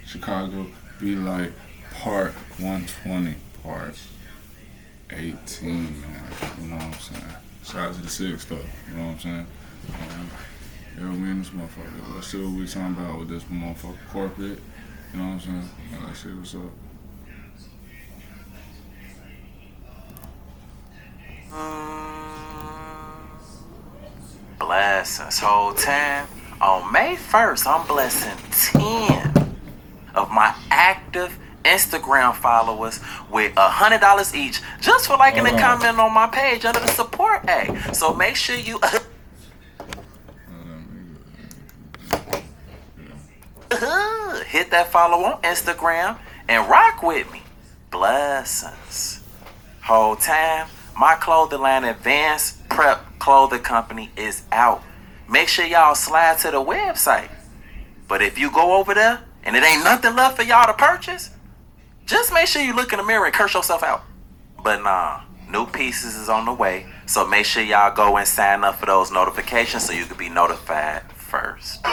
Chicago be like part 120, part 18, man. You know what I'm saying? Shout out to the six though. You know what I'm saying? Yeah, we in this motherfucker. Let's see what we talking about with this motherfucker corporate. You know what I'm saying? Let's see what's up. Blessings. Whole time on May 1st, I'm blessing 10 of my active Instagram followers with $100 each just for liking and commenting on my page under the support act. So make sure you hit that follow on Instagram and rock with me. Blessings. Whole time, my clothing line, Advanced Prep Clothing Company, is out. Make sure y'all slide to the website. But if you go over there and it ain't nothing left for y'all to purchase, just make sure you look in the mirror and curse yourself out. But nah, new pieces is on the way. So make sure y'all go and sign up for those notifications so you can be notified first.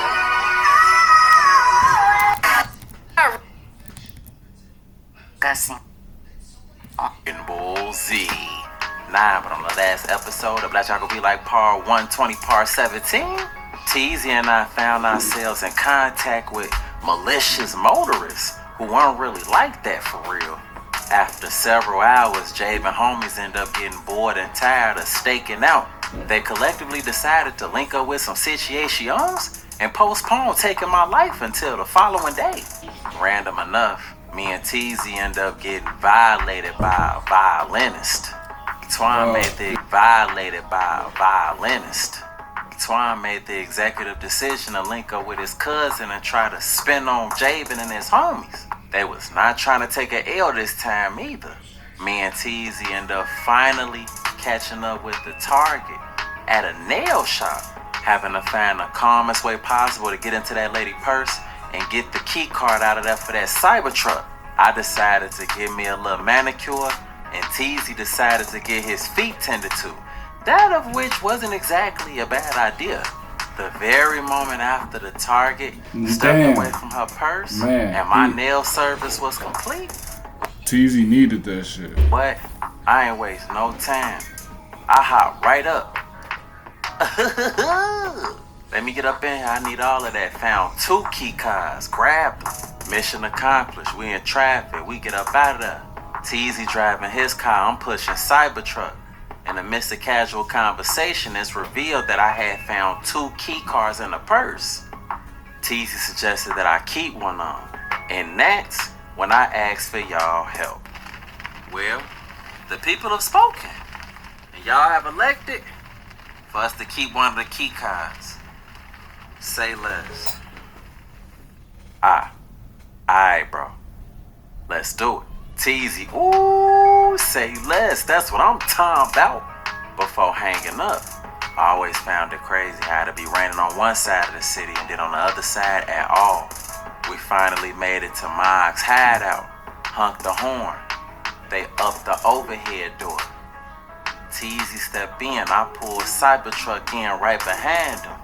Bull Z. Nah, but on the last episode of Black Y'all Gonna Be Like Part 120, Part 17, Teezy and I found ourselves in contact with malicious motorists who weren't really like that for real. After several hours, Jabe and homies end up getting bored and tired of staking out. They collectively decided to link up with some situations and postpone taking my life until the following day. Random enough, me and Teezy end up getting violated by a violinist. Twan made the executive decision to link up with his cousin and try to spin on Jabin and his homies. They was not trying to take an L this time either. Me and Teezy end up finally catching up with the target at a nail shop, having to find the calmest way possible to get into that lady purse and get the key card out of there for that Cybertruck. I decided to give me a little manicure, and Teezy decided to get his feet tended to. That of which wasn't exactly a bad idea. The very moment after the target stepped away from her purse and my nail service was complete, Teezy needed that shit. But I ain't waste no time. I hop right up. Let me get up in here. I need all of that. Found 2 key cards. Grabbed them. Mission accomplished. We in traffic. We get up out of there. Teezy driving his car. I'm pushing Cybertruck. In the midst of casual conversation, it's revealed that I had found 2 key cards in the purse. Teezy suggested that I keep one on. And that's when I asked for y'all help. Well, the people have spoken. And y'all have elected for us to keep one of the key cards. Say less. Alright, bro. Let's do it. Teezy, ooh, say less. That's what I'm talking about. Before hanging up, I always found it crazy how to be raining on one side of the city and then on the other side at all. We finally made it to Mog's hideout. Hunked the horn. They upped the overhead door. Teezy stepped in. I pulled Cybertruck in right behind him.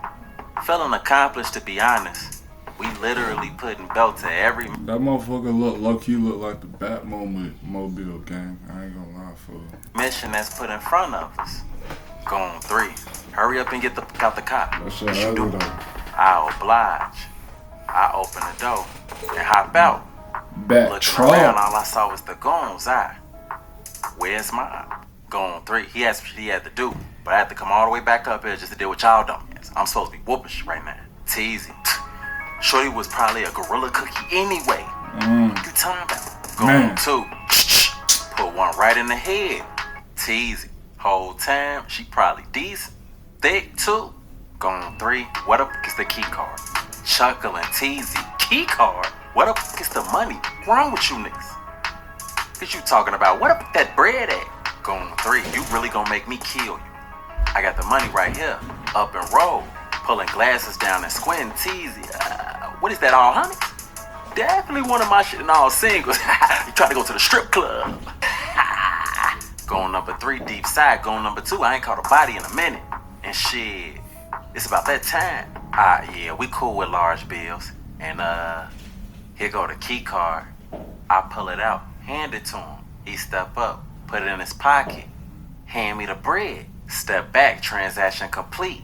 Feeling accomplished, to be honest. We literally putting belt to every... That motherfucker low-key look like the Batmobile gang. I ain't gonna lie for it. Mission that's put in front of us. Gone 3. Hurry up and get out the car. That's what I do. I'll oblige. I open the door and hop out. Looking around, all I saw was the goon's eye. Where's mine? Gone 3. He asked what he had to do, but I had to come all the way back up here just to deal with y'all dummies. I'm supposed to be whoopish right now. Teezy. Shorty was probably a gorilla cookie anyway. What you talking about? Gone 2. Put one right in the head. Teezy. Whole time, she probably decent. Thick too. Gone 3. What up is the key card? Chuckling. Teezy. Key card? What up is the money? What's wrong with you niggas? What you talking about? What up that bread at? Gone 3. You really gonna make me kill you. I got the money right here. Up and roll. Pulling glasses down and squinting. Teezy. What is that, all honey? Definitely one of my shit in all singles. You trying to go to the strip club. Going number 3, deep side. Going number 2, I ain't caught a body in a minute. And shit, it's about that time. Yeah, we cool with large bills. And Here go the key card. I pull it out, hand it to him. He step up, put it in his pocket, hand me the bread. Step back, transaction complete.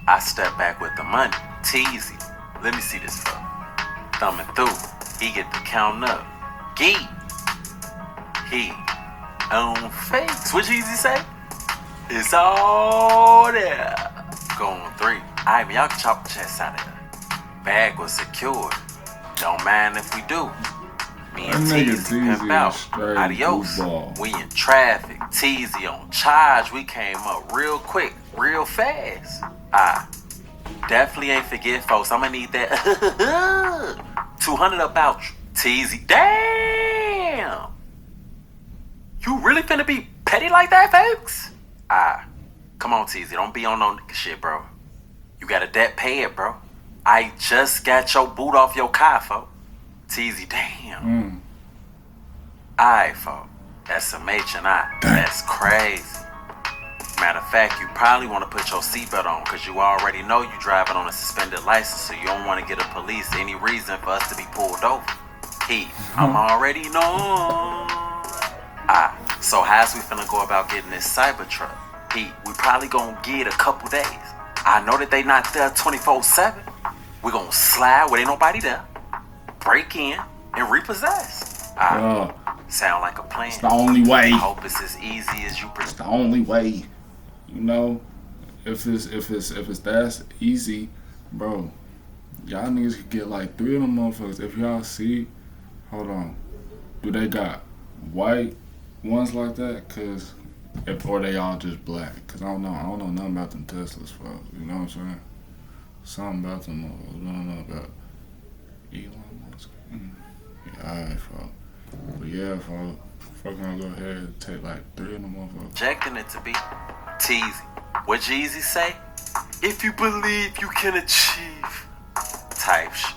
I step back with the money. Teasy. Let me see this stuff. Thumbing through. He get the count up. Geek. He on fakes. What Jeezy say? It's all there. Going 3. Alright, y'all can chop the chest out of there. Bag was secured. Don't mind if we do. Me and Teasy pimp out. Adios. We in traffic. Teasy on charge. We came up real quick, real fast. I definitely ain't forget, folks. I'ma need that 200 about you. Teasy. Damn. You really finna be petty like that, folks? Come on, Teasy. Don't be on no nigga shit, bro. You got a debt, pay it, bro. I just got your boot off your car, folks. Teasy, damn. Alright, folks. That's some H&I. That's crazy. Matter of fact, you probably want to put your seatbelt on because you already know you driving on a suspended license, so you don't want to get a police any reason for us to be pulled over. I'm already know. So how's we finna go about getting this Cybertruck? We probably gonna get a couple days. I know that they not there 24/7. We gonna slide where ain't nobody there, break in, and repossess. Sound like a plan. It's the only way. I hope it's as easy as you predict. It's the only way. You know, if it's that easy, bro, y'all niggas could get like 3 of them motherfuckers. If y'all see, hold on, do they got white ones like that? Or they all just black? Cause I don't know nothing about them Teslas, folks. You know what I'm saying? Something about them. I don't know about Elon Musk. Yeah, alright, folks. But yeah, folks. Fucking go ahead and take like 3 of them motherfuckers. Projecting it to be Teasy. What Jeezy say? If you believe you can achieve. Type shit.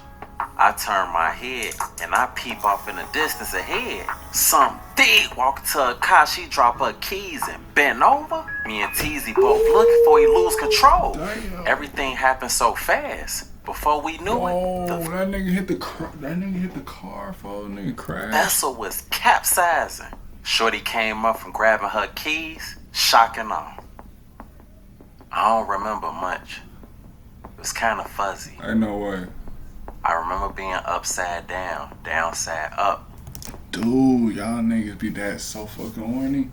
I turn my head and I peep off in the distance ahead. Some thick walking to a car, she drop her keys and bend over. Me and Teasy both look before he lose control. Damn. Everything happened so fast. Before we knew it, that nigga hit the car. That nigga hit the car, folks. Nigga crashed. Vessel was capsizing. Shorty came up from grabbing her keys, shocking off. I don't remember much. It was kind of fuzzy. Ain't no way. I remember being upside down, downside up. Dude, y'all niggas be that so fucking horny.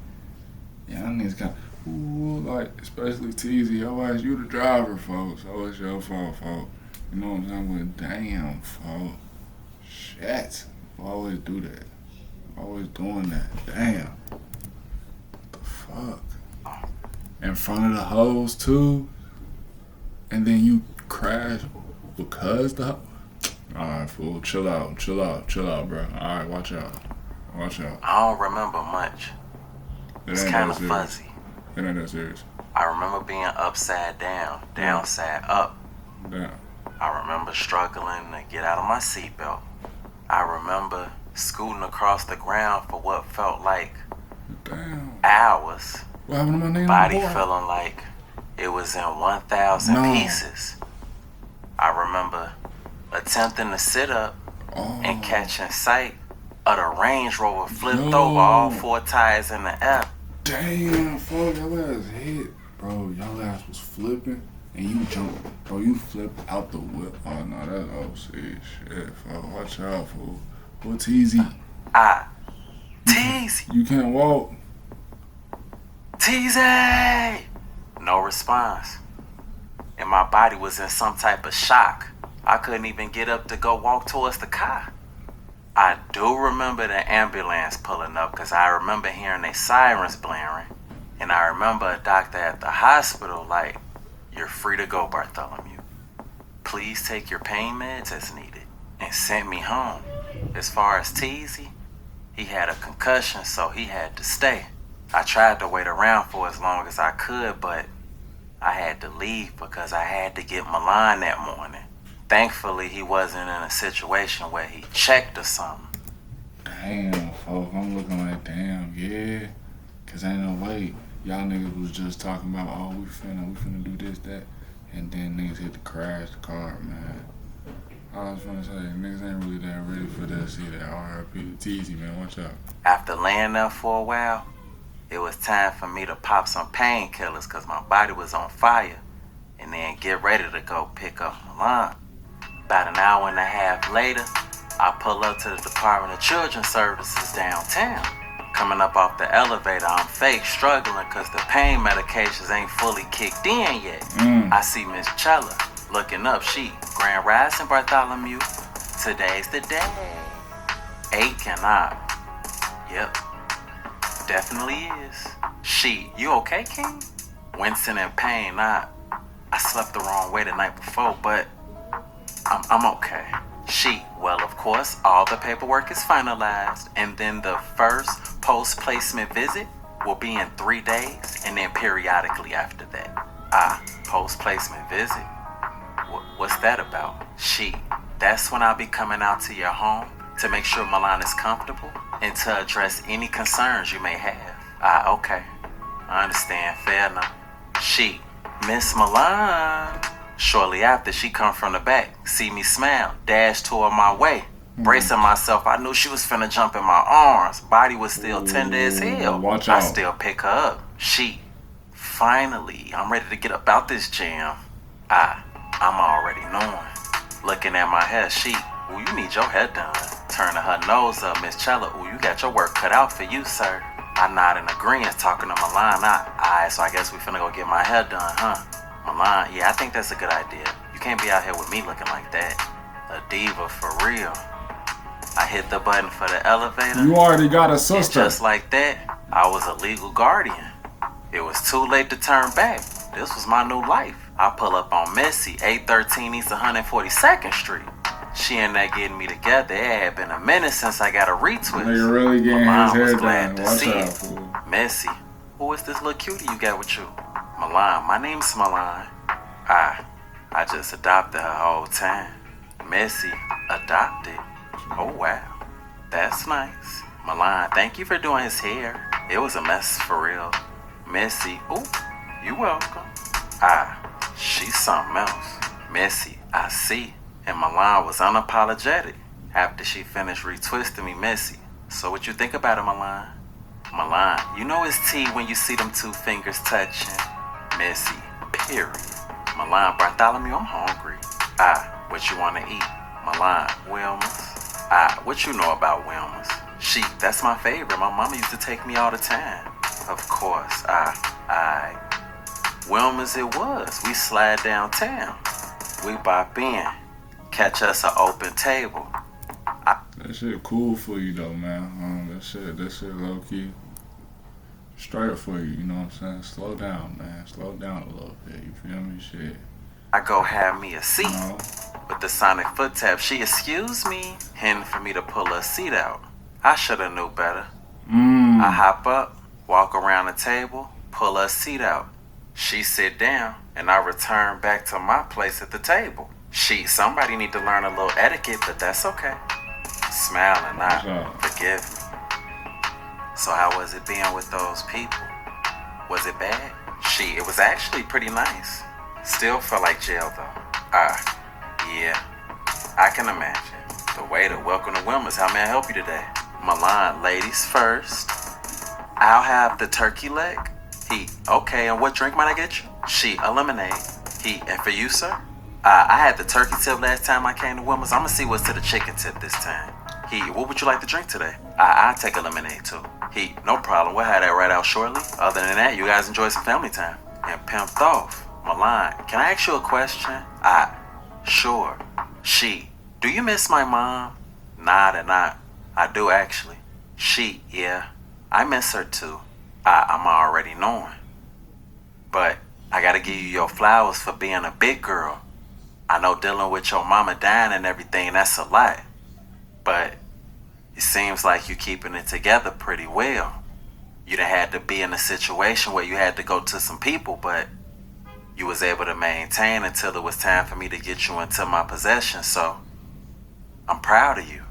Y'all niggas got, like, especially Teasy. Yo, ass, you the driver, folks. Oh, it's your fault, folks. You know what I'm saying? But damn, folks. Shit. I always do that. Always doing that. Damn. What the fuck? In front of the hoes, too. And then you crash because the... Alright, fool. Chill out, bro. Alright, watch out. I don't remember much. It's kind of fuzzy. It ain't that serious. I remember being upside down, downside up. Damn. I remember struggling to get out of my seatbelt. I remember scooting across the ground for what felt like hours. What happened to my name? Body feeling like it was in 1,000 pieces. I remember attempting to sit up and catching sight of the Range Rover flipped over, all 4 tires in the air. Damn, fuck, y'all ass hit. Bro, y'all ass was flipping and you jumped. Bro, you flipped out the whip. Oh, no, that's shit, fuck. Watch out, fool. What's easy? Teasy. You can't walk. Teasy. No response. And my body was in some type of shock. I couldn't even get up to go walk towards the car. I do remember the ambulance pulling up because I remember hearing their sirens blaring. And I remember a doctor at the hospital like, "You're free to go, Bartholomew. Please take your pain meds as needed," and sent me home. As far as Teasy, he had a concussion, so he had to stay. I tried to wait around for as long as I could, but I had to leave because I had to get Milan that morning. Thankfully, he wasn't in a situation where he checked or something. Damn, folks, I'm looking like, damn, yeah. Cause ain't no way. Y'all niggas was just talking about, oh, we finna do this, that. And then niggas hit the crash the car, man. I was gonna say, niggas ain't really that ready for this either. R.I.P. to Teasy, man. Watch out. After laying there for a while, it was time for me to pop some painkillers because my body was on fire, and then get ready to go pick up Milan. About an hour and a half later, I pull up to the Department of Children's Services downtown. Coming up off the elevator, I'm fake struggling because the pain medications ain't fully kicked in yet. I see Miss Chella looking up. She, Grand Rising Bartholomew, today's the day. Aching up. Yep, definitely is. She, you okay, King? Wincing in pain. I slept the wrong way the night before, but I'm okay. She, well, of course, all the paperwork is finalized, and then the first post-placement visit will be in 3 days, and then periodically after that. Post-placement visit? What's that about? She, that's when I'll be coming out to your home to make sure Milan is comfortable and to address any concerns you may have. Okay. I understand. Fair enough. She, Miss Milan. Shortly after, she come from the back, see me smile, dash toward my way. Bracing myself, I knew she was finna jump in my arms. Body was still tender as hell. Watch out. I still pick her up. She, finally, I'm ready to get up out this jam. I'm already knowing. Looking at my hair, she, ooh, you need your hair done. Turning her nose up, Miss Chella, ooh, you got your work cut out for you, sir. I nod in agreement, talking to Milan. So I guess we finna go get my hair done, huh? Milan, yeah, I think that's a good idea. You can't be out here with me looking like that. A diva for real. I hit the button for the elevator. You already got a sister. And just like that, I was a legal guardian. It was too late to turn back. This was my new life. I pull up on Missy, 813 East 142nd Street. She and that getting me together. It had been a minute since I got a retwist. Nigga really getting Milan his was hair glad done. to Watch see out, it. fool. Missy, who is this little cutie you got with you? Milan, my name's Milan. I just adopted her whole time. Missy, adopted? Oh wow, that's nice. Milan, thank you for doing his hair. It was a mess for real. Missy, ooh, you welcome. She's something else. Missy, I see. And Milan was unapologetic after she finished retwisting me. Missy, so what you think about it, Milan? Milan, you know it's tea when you see them 2 fingers touching. Missy, period. Milan, Bartholomew, I'm hungry. What you wanna eat? Milan, Wilma's. What you know about Wilma's? She, that's my favorite. My mama used to take me all the time. Of course, Wilma's it was. We slide downtown. We bop in. Catch us an open table. That shit cool for you though, man. That shit low key straight for you, you know what I'm saying? Slow down, man. Slow down a little bit, you feel me? Shit. I go have me a seat. No. With the sonic foot tap, she excuse me, hinting for me to pull her seat out. I shoulda knew better. I hop up, walk around the table, pull her seat out. She sit down, and I return back to my place at the table. Somebody need to learn a little etiquette, but that's okay. Smiling, forgive me. So how was it being with those people? Was it bad? It was actually pretty nice. Still felt like jail though. Yeah, I can imagine. The waiter, welcome to Wilma's. How may I help you today? Milan, ladies first. I'll have the turkey leg. Okay, and what drink might I get you? A lemonade. And for you, sir? I had the turkey tip last time I came to Wilma's. I'm gonna see what's to the chicken tip this time. What would you like to drink today? I'll take a lemonade too. No problem. We'll have that right out shortly. Other than that, you guys enjoy some family time. And pimped off. Milan, can I ask you a question? Sure. Do you miss my mom? Not. I do actually. Yeah. I miss her too. I'm already knowing. But I gotta give you your flowers for being a big girl. I know dealing with your mama dying and everything, that's a lot. But it seems like you keeping it together pretty well. You done had to be in a situation where you had to go to some people, but you was able to maintain until it was time for me to get you into my possession. So I'm proud of you.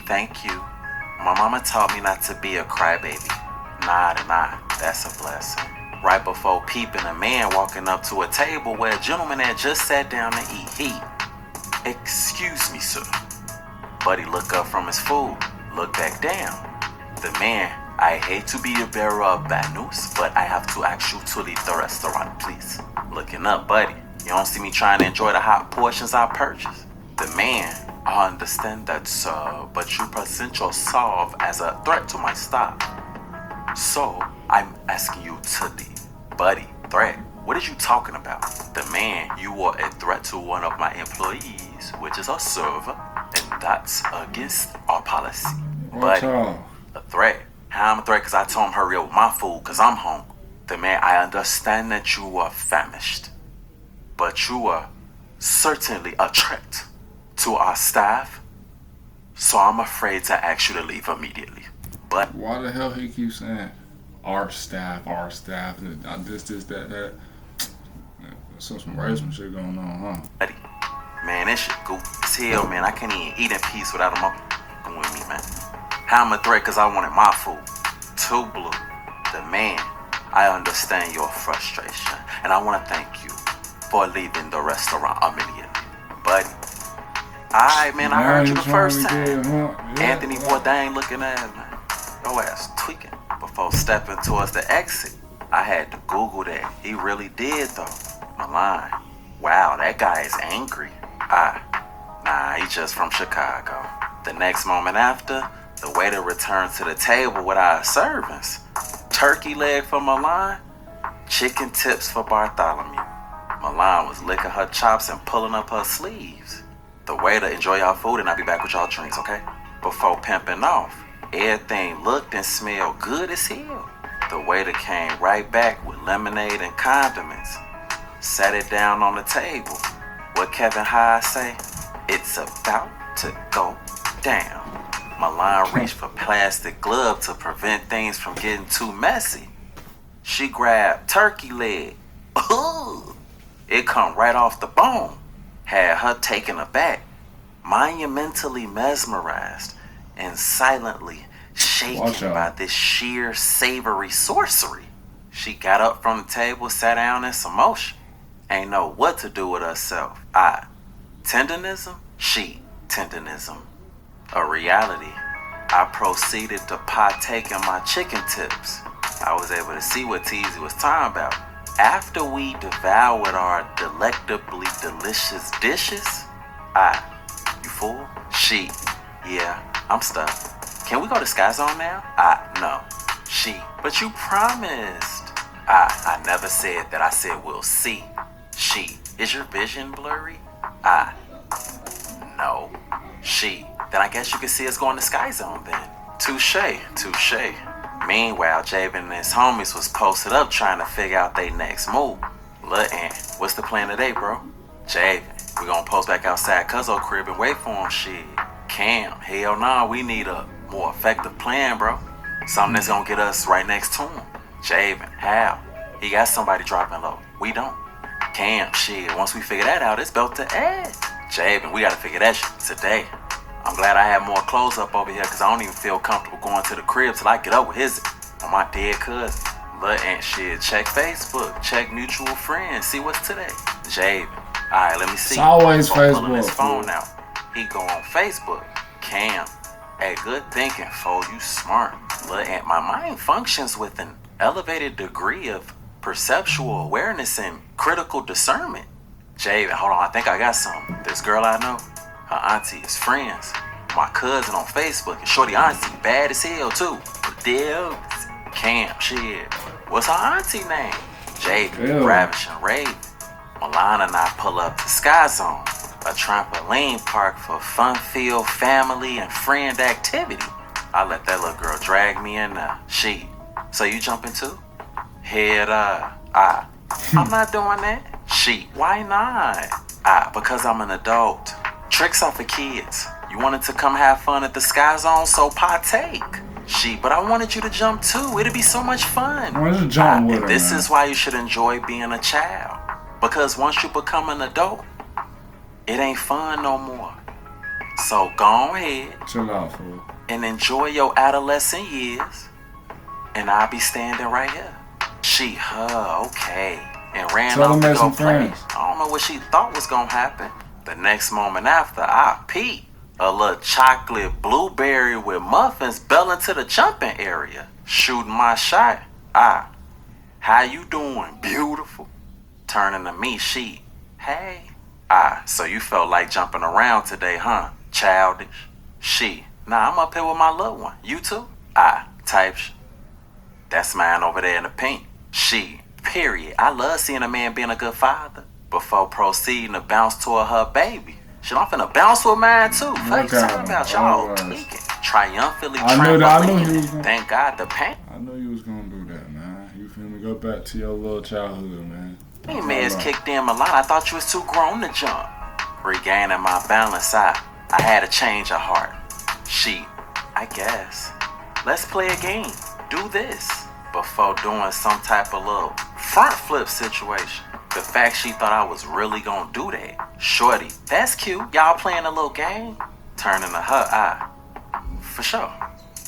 Thank you. My mama taught me not to be a crybaby. Nah, that's a blessing. Right before peeping, a man walking up to a table where a gentleman had just sat down to eat. Excuse me, sir. Buddy look up from his food, look back down. The man, I hate to be a bearer of bad news, but I have to ask you to leave the restaurant, please. Looking up, buddy. You don't see me trying to enjoy the hot portions I purchased. The man, I understand that, sir, but you present yourself as a threat to my staff. So, I'm asking you to leave. Buddy, threat? What are you talking about? The man, you are a threat to one of my employees, which is a server, and that's against our policy. Buddy, a threat? How I'm a threat because I told him hurry up with my food because I'm hungry. The man, I understand that you are famished, but you are certainly a threat to our staff, so I'm afraid to ask you to leave immediately. But why the hell he keeps saying our staff, and this, that? Some racism shit going on, huh? Buddy, man, this shit goofy as hell, man. I can't even eat in peace without him fucking with me, man. How I'm a threat because I wanted my food. Too blue. The man, I understand your frustration, and I want to thank you for leaving the restaurant immediately. Buddy, alright, man, I heard you the first time. Anthony Bourdain looking at it, man. Your ass tweaking. Before stepping towards the exit, I had to Google that. He really did, though. Milan. Wow, that guy is angry. Nah, he just from Chicago. The next moment after, the waiter returned to the table with our servings. Turkey leg for Milan, chicken tips for Bartholomew. Milan was licking her chops and pulling up her sleeves. The waiter, enjoy y'all food and I'll be back with y'all drinks, okay? Before pimping off, everything looked and smelled good as hell. The waiter came right back with lemonade and condiments. Sat it down on the table. What Kevin High say? It's about to go down. Milan reached for plastic glove to prevent things from getting too messy. She grabbed turkey leg. Ooh, it come right off the bone. Had her taken aback, monumentally mesmerized, and silently shaken by this sheer savory sorcery. She got up from the table, sat down in some motion. Ain't know what to do with herself. Tendonism? She tendonism. A reality. I proceeded to partake in my chicken tips. I was able to see what Teasy was talking about. After we devoured our delectably delicious dishes, you fool? She, yeah, I'm stuffed. Can we go to Sky Zone now? No. She, but you promised. I never said that. I said we'll see. She, is your vision blurry? No. She, then I guess you can see us going to Sky Zone then. Touche. Meanwhile, Javen and his homies was posted up trying to figure out their next move. Lil' Ant, what's the plan today, bro? Javen, we gonna post back outside Cuzzo crib and wait for him, shit. Cam, hell nah, we need a more effective plan, bro. Something that's gonna get us right next to him. Javen, how? He got somebody dropping low. We don't. Cam, shit, once we figure that out, it's belt to edge. Javen, we gotta figure that shit today. I'm glad I have more clothes up over here because I don't even feel comfortable going to the crib till I get up with his on my dead cousin. Lil' Ant, shit, check Facebook, check mutual friends, see what's today. Javen, alright, let me see. It's always Facebook. Pulling his phone out. He go on Facebook. Cam, hey, good thinking, fo, you smart. Lil' Ant, my mind functions with an elevated degree of perceptual awareness and critical discernment. Javen, hold on, I think I got something. This girl I know, her auntie is friends. My cousin on Facebook, and shorty auntie bad as hell too. Deal, Cam, shit. What's her auntie name? Javen, Ravish and Raven. Milan and I pull up to Sky Zone, a trampoline park for fun-filled family and friend activity. I let that little girl drag me in there. She, so you jumping too? Head I'm not doing that. She, why not? Because I'm an adult. Tricks are for kids. You wanted to come have fun at the Sky Zone, so partake. She, but I wanted you to jump too. It'd be so much fun. And this is why you should enjoy being a child. Because once you become an adult, it ain't fun no more. So go ahead. Chill out, fool. And enjoy your adolescent years. And I'll be standing right here. She, okay. And ran off to go play. I don't know what she thought was gonna happen. The next moment after, I peeped a little chocolate blueberry with muffins belling to the jumping area. Shooting my shot, how you doing, beautiful? Turning to me, she, hey. So you felt like jumping around today, huh? Childish. She, nah, I'm up here with my little one. You too? Type shit. That's mine over there in the pink. She, period. I love seeing a man being a good father. Before proceeding to bounce toward her baby. Shit, I'm finna bounce with mine too. Fuck talking about y'all tweaking. Triumphantly trampoline. Thank God the pain. I knew you was gonna do that, man. You feel me? Go back to your little childhood, man. Hey, man's kicked in Milan. I thought you was too grown to jump. Regaining my balance, I had a change of heart. She, I guess. Let's play a game. Do this. Before doing some type of little front flip situation. The fact she thought I was really gonna do that. Shorty, that's cute. Y'all playing a little game? Turning to her, for sure.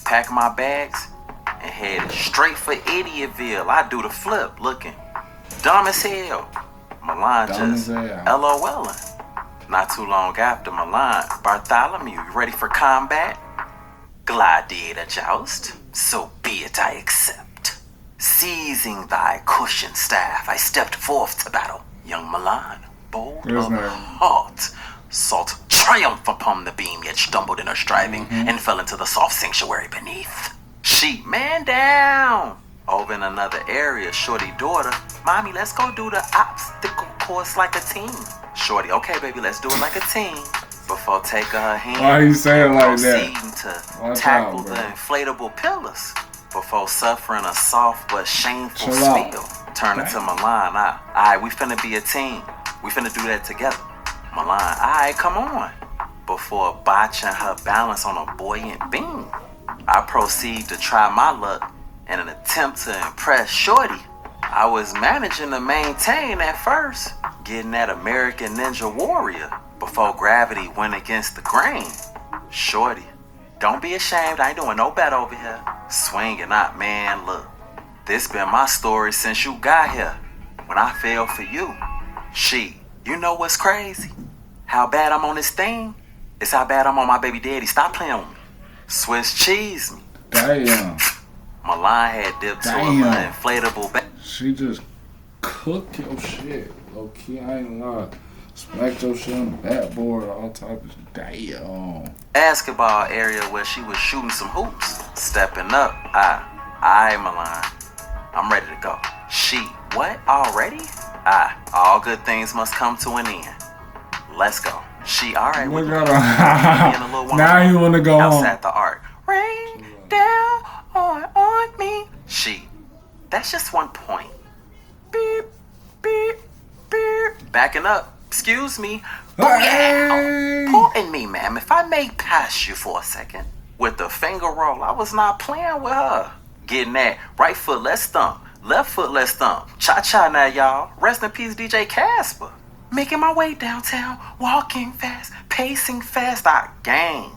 Pack my bags and headed straight for Idiotville. I do the flip, looking dumb as hell. Milan just LOLing. Not too long after Milan, Bartholomew, you ready for combat? Gladiator joust, so be it I accept. Seizing thy cushion staff, I stepped forth to battle. Young Milan, bold of heart, sought triumph upon the beam, yet stumbled in her striving and fell into the soft sanctuary beneath. She, man down! Over in another area, Shorty daughter, mommy, let's go do the obstacle course like a team. Shorty, okay, baby, let's do it like a team. Before taking her hand, why you saying like that? Proceeding to tackle the inflatable pillars. Before suffering a soft but shameful spill. Turning to Milan, alright, we finna be a team. We finna do that together. Milan, alright, come on. Before botching her balance on a buoyant beam, I proceed to try my luck in an attempt to impress Shorty. I was managing to maintain at first, getting that American Ninja Warrior before gravity went against the grain. Shorty, don't be ashamed, I ain't doing no bad over here. Swinging out, man, look. This been my story since you got here. When I fell for you. She, you know what's crazy? How bad I'm on this thing? It's how bad I'm on my baby daddy. Stop playing with me. Swiss cheese me. Damn. Milan had dipped to a little inflatable bag. She just cooked your shit. Low key, I ain't lying. Smacked your shit on the backboard, all type of damn. Basketball area where she was shooting some hoops. Stepping up, I Milan. I'm ready to go. She, what, already? All good things must come to an end. Let's go. She, alright. Now you wanna go home. Outside the arc. Rain down on me. She, that's just 1 point. Beep, beep, beep. Backing up. Excuse me. Hey. Pardon me, ma'am, if I may pass you for a second. With the finger roll, I was not playing with her. Getting that right foot, let's stomp. Left foot, let's stomp. Cha-cha now, y'all. Rest in peace, DJ Casper. Making my way downtown, walking fast, pacing fast, I gang.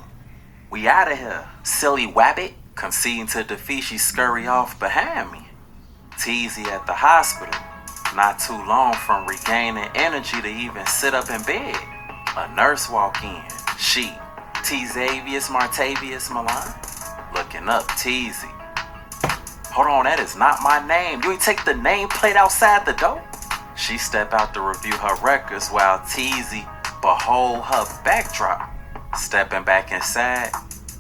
We out of here. Silly wabbit. Conceding to defeat, she scurry off behind me. Teasy at the hospital. Not too long from regaining energy to even sit up in bed. A nurse walk in. She, T-Xavius Martavius Milan. Looking up, Teasy. Hold on, that is not my name. You ain't take the nameplate outside the door? She step out to review her records while Teasy behold her backdrop. Stepping back inside,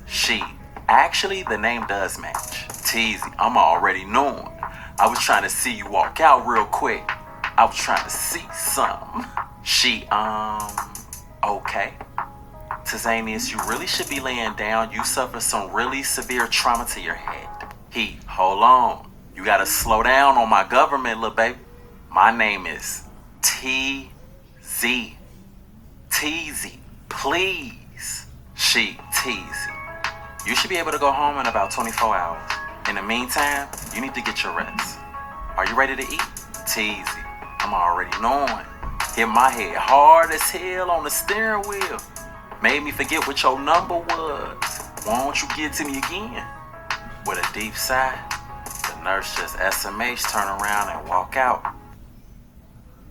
she, actually the name does match. Teasy, I'm already knowing. I was trying to see you walk out real quick. I was trying to see something. She, okay. Tizanius, you really should be laying down. You suffered some really severe trauma to your head. He, hold on. You gotta slow down on my government, little baby. My name is T-Z. T-Z, please. She, T-Z. You should be able to go home in about 24 hours. In the meantime, you need to get your rest. Are you ready to eat? Teasy, I'm already knowing. Hit my head hard as hell on the steering wheel. Made me forget what your number was. Why don't you get to me again? With a deep sigh, the nurse just SMH, turn around and walk out.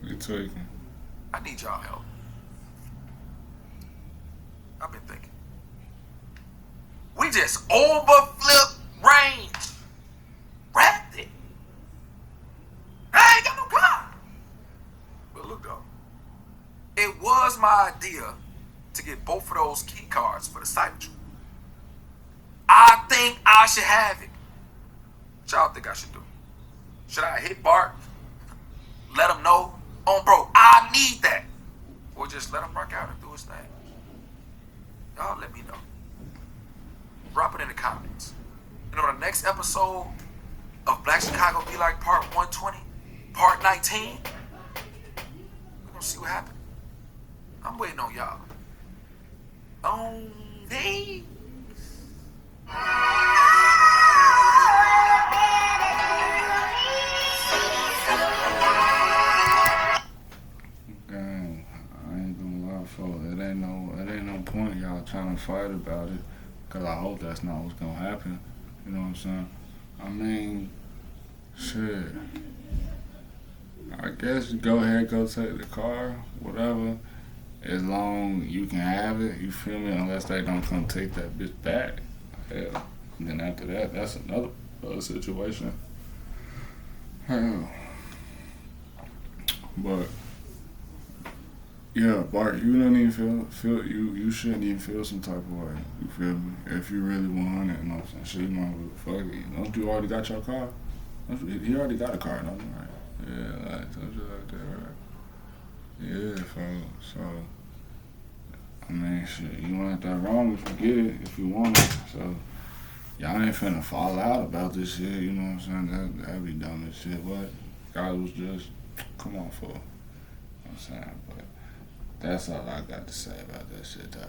You taking? I need y'all help. I've been thinking. We just overflipped range. Wrapped it. I ain't got no car. But look though, it was my idea to get both of those key cards for the Cybertruck. I think I should have it. What y'all think I should do? Should I hit Bart? Let him know? Oh, bro, I need that. Or just let him rock out and do his thing? Y'all let me know. Drop it in the comments. And on the next episode of Black Chicago Be Like Part 120, Part 19, we're gonna see what happens. I'm waiting on y'all. On these. Damn, I ain't gonna lie, folks. It ain't no point y'all trying to fight about it, cause I hope that's not what's gonna happen. You know what I'm saying? I mean, shit. I guess go ahead, go take the car, whatever. As long you can have it, you feel me? Unless they don't come take that bitch back. Hell. And then after that, that's another situation. Hell. But yeah, Bart, you don't even feel you shouldn't even feel some type of way. You feel me? If you really want it, you know what I'm saying? Shit, you might fuck it. Don't you already got your car? He already got a car, don't you? Right? Yeah, like something like that, right? Yeah, so I mean, shit, you ain't that wrong if you get it, if you want it. So y'all ain't finna fall out about this shit, you know what I'm saying? That'd be dumb as shit, but God was just, come on, fool. You know what I'm saying? But that's all I got to say about that shit, though.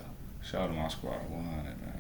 Shout out to my squad 100, man.